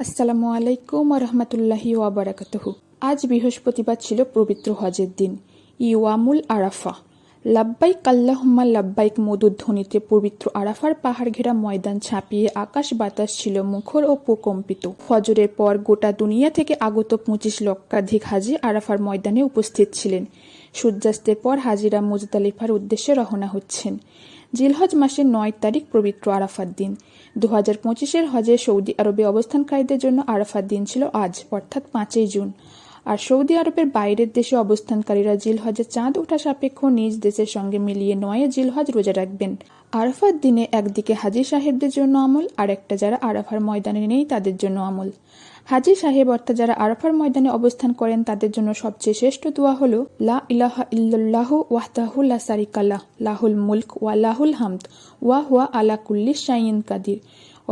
আসসালামু আলাইকুম রহমতুল্লাহি ওয়াবারাকাতুহু। আজ বৃহস্পতিবার ছিল পবিত্র হজের দিন, ইয়ামুল আরাফা। লাব্বাইক আল্লাহুম্মা লাব্বাইক মধুর ধ্বনিতে পবিত্র আরাফার পাহাড় ঘেরা ময়দান ছাপিয়ে আকাশ বাতাস ছিল মুখর ও প্রকম্পিত। ফজরের পর গোটা দুনিয়া থেকে আগত 25 লক্ষাধিক হাজি আরাফার ময়দানে উপস্থিত ছিলেন। সূর্যাস্তের পর হাজিরা মুজদালিফার উদ্দেশ্যে রওনা হচ্ছেন। জিলহজ মাসের 9 তারিখ পবিত্র আরাফার দিন। 2025-এর হজে সৌদি আরবে অবস্থানকারীদের জন্য আরাফার দিন ছিল আজ, অর্থাৎ 5ই জুন। আর সৌদি আরবের বাইরের দেশে অবস্থানকারীরা জিলহজের চাঁদ ওঠা সাপেক্ষ নিজ দেশের সঙ্গে মিলিয়ে 9 জিলহজ রোজা রাখবেন। আরাফার দিনে একদিকে হাজি সাহেবদের জন্য আমল, আর একটা যারা আরাফার ময়দানে নেই তাদের জন্য আমল। হাজি সাহেব অর্থাৎ যারা আরাফার ময়দানে অবস্থান করেন তাদের জন্য সবচেয়ে শ্রেষ্ঠ দোয়া হলো লা ইলাহা ইল্লাল্লাহু ওয়াহদাহু লা শারিকা লাহ, লাহুল মুলক ওয়া লাহুল হামদ ওয়া হুয়া আলা কুল্লি শাইইন কাদির।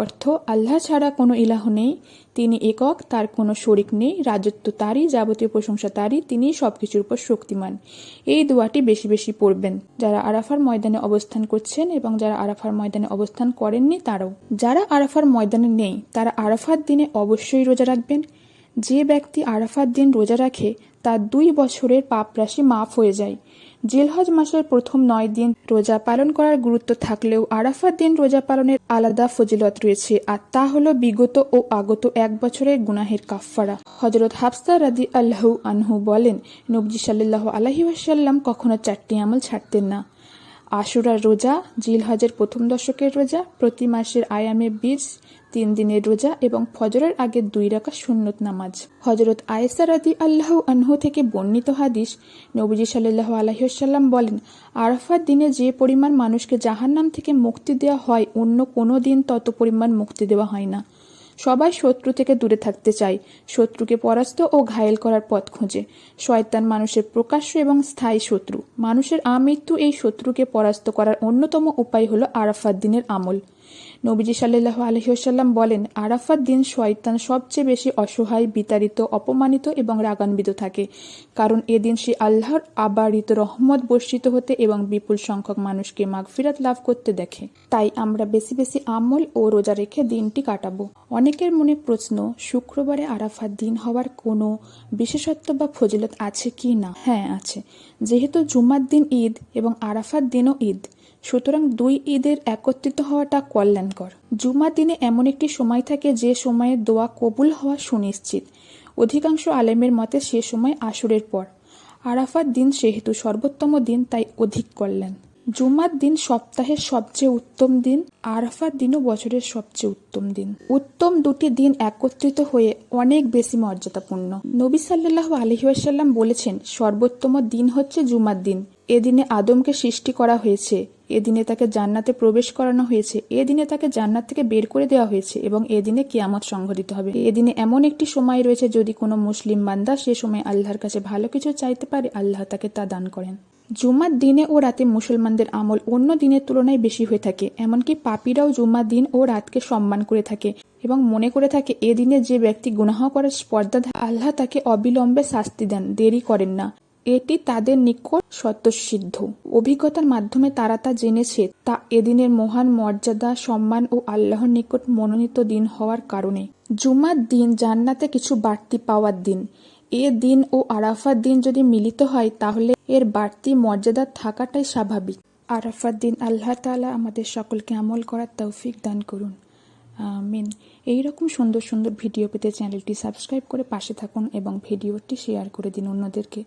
অর্থ, আল্লাহ ছাড়া কোনো ইলাহ নেই, তিনি একক, তার কোনো শরিক নেই, রাজত্ব তারই, যাবতীয় প্রশংসা তারই, তিনি সবকিছুর উপর শক্তিমান। এই দোয়াটি বেশি বেশি পড়বেন যারা আরাফার ময়দানে অবস্থান করছেন এবং যারা আরাফার ময়দানে অবস্থান করেননি তারাও। যারা আরাফার ময়দানে নেই তারা আরাফার দিনে অবশ্যই রোজা রাখবেন। যে ব্যক্তি আরাফার দিন রোজা রাখে তার 2 বছরের পাপ রাশি মাফ হয়ে যায়। জিলহজ মাসের প্রথম 9 দিন রোজা পালন করার গুরুত্ব থাকলেও আরাফার দিন রোজা পালনের আলাদা ফজিলত রয়েছে, আর তা হলো বিগত ও আগত 1 বছরের গুনাহের কাফফারা। হযরত হাফসা রাদিয়াল্লাহু আনহু বলেন, নবী সাল্লাল্লাহু আলাইহি ওয়াসাল্লাম কখনো 4টি আমল ছাড়তেন না: আশুরার রোজা, জিলহজের প্রথম দশকের রোজা, প্রতি মাসের আয়ামে বীজ 3 দিনের রোজা এবং ফজরের আগে 2 রাকাত সুন্নত নামাজ। হযরত আয়েশা রাদিয়াল্লাহু আনহা থেকে বর্ণিত হাদিস, নবী সাল্লাল্লাহু আলাইহি ওয়াসাল্লাম বলেন, আরাফার দিনে যে পরিমাণ মানুষকে জাহান্নাম থেকে মুক্তি দেওয়া হয় অন্য কোনো দিন তত পরিমাণ মুক্তি দেওয়া হয় না। সবাই শত্রু থেকে দূরে থাকতে চায়, শত্রুকে পরাস্ত ও ঘায়েল করার পথ খোঁজে। শয়তান মানুষের প্রকাশ্য এবং স্থায়ী শত্রু। মানুষের আমৃত্যু এই শত্রুকে পরাস্ত করার অন্যতম উপায় হলো আরাফার দিনের আমল। নবীজি সাল্লাল্লাহু আলাইহি ওয়াসাল্লাম বলেন, আরাফার দিন শয়তান সবচেয়ে বেশি অসহায়, বিতাড়িত, অপমানিত এবং রাগান্বিত থাকে, কারণ এদিন সে আল্লাহর আবারিত রহমত বর্ষিত হতে এবং বিপুল সংখ্যক মানুষকে মাগফিরাত লাভ করতে দেখে। তাই আমরা বেশি বেশি আমল ও রোজা রেখে দিনটি কাটাবো। অনেকের মনে প্রশ্ন, শুক্রবারে আরাফার দিন হওয়ার কোনো বিশেষত্ব বা ফজিলত আছে কি না? হ্যাঁ, আছে। যেহেতু জুমার দিন ঈদ এবং আরাফার দিনও ঈদ, সুতরাং 2 ঈদের একত্রিত হওয়াটা কল্যাণকর। জুমার দিনে এমন একটি সময় থাকে যে সময়ে দোয়া কবুল হওয়া সুনিশ্চিত। অধিকাংশ আলেমের মতে সে সময় আসরের পর। আরাফার দিন সেহেতু সর্বোত্তম দিন, তাই অধিক কল্যাণ। জুমার দিন সপ্তাহের সবচেয়ে উত্তম দিন, আরাফার দিনও বছরের সবচেয়ে উত্তম দিন। উত্তম 2টি দিন একত্রিত হয়ে অনেক বেশি মর্যাদাপূর্ণ। নবী সাল্লাল্লাহু আলাইহি ওয়াসাল্লাম বলেছেন, সর্বোত্তম দিন হচ্ছে জুমার দিন। এদিনে আদমকে সৃষ্টি করা হয়েছে, এদিনে তাকে জান্নাতে প্রবেশ করানো হয়েছে, এদিনে তাকে জান্নাত থেকে বের করে দেওয়া হয়েছে এবং এদিনে কিয়ামত সংঘটিত হবে। এদিনে এমন একটি সময় রয়েছে, যদি কোনো মুসলিম বান্দা সে সময় আল্লাহর কাছে ভালো কিছু চাইতে পারে, আল্লাহ তাকে তা দান করেন। জুমার দিনে ও রাতে মুসলমানদের আমল অন্য দিনের তুলনায় বেশি হয়ে থাকে। এমনকি পাপীরাও জুমার দিন ও রাতকে সম্মান করে থাকে এবং মনে করে থাকে এ দিনে যে ব্যক্তি গুনাহ করার স্পর্ধা, আল্লাহ তাকে অবিলম্বে শাস্তি দেন, দেরি করেন না। এটি তাদের নিকট স্বতঃসিদ্ধ। অভিজ্ঞতার মাধ্যমে তারা তা জেনেছে, তা এদিনের মহান মর্যাদা, সম্মান ও আল্লাহর নিকট মনোনীত দিন হওয়ার কারণে। জুমার দিন জান্নাতে কিছু বাড়তি পাওয়ার দিন। এ দিন ও আরাফার দিন যদি মিলিত হয় তাহলে এর বাড়তি মর্যাদা থাকাটাই স্বাভাবিক। আরাফার দিন আল্লাহ তাআলা আমাদের সকলকে আমল করার তৌফিক দান করুন, আমিন। এইরকম সুন্দর সুন্দর ভিডিও পেতে চ্যানেলটি সাবস্ক্রাইব করে পাশে থাকুন এবং ভিডিওটি শেয়ার করে দিন অন্যদেরকে।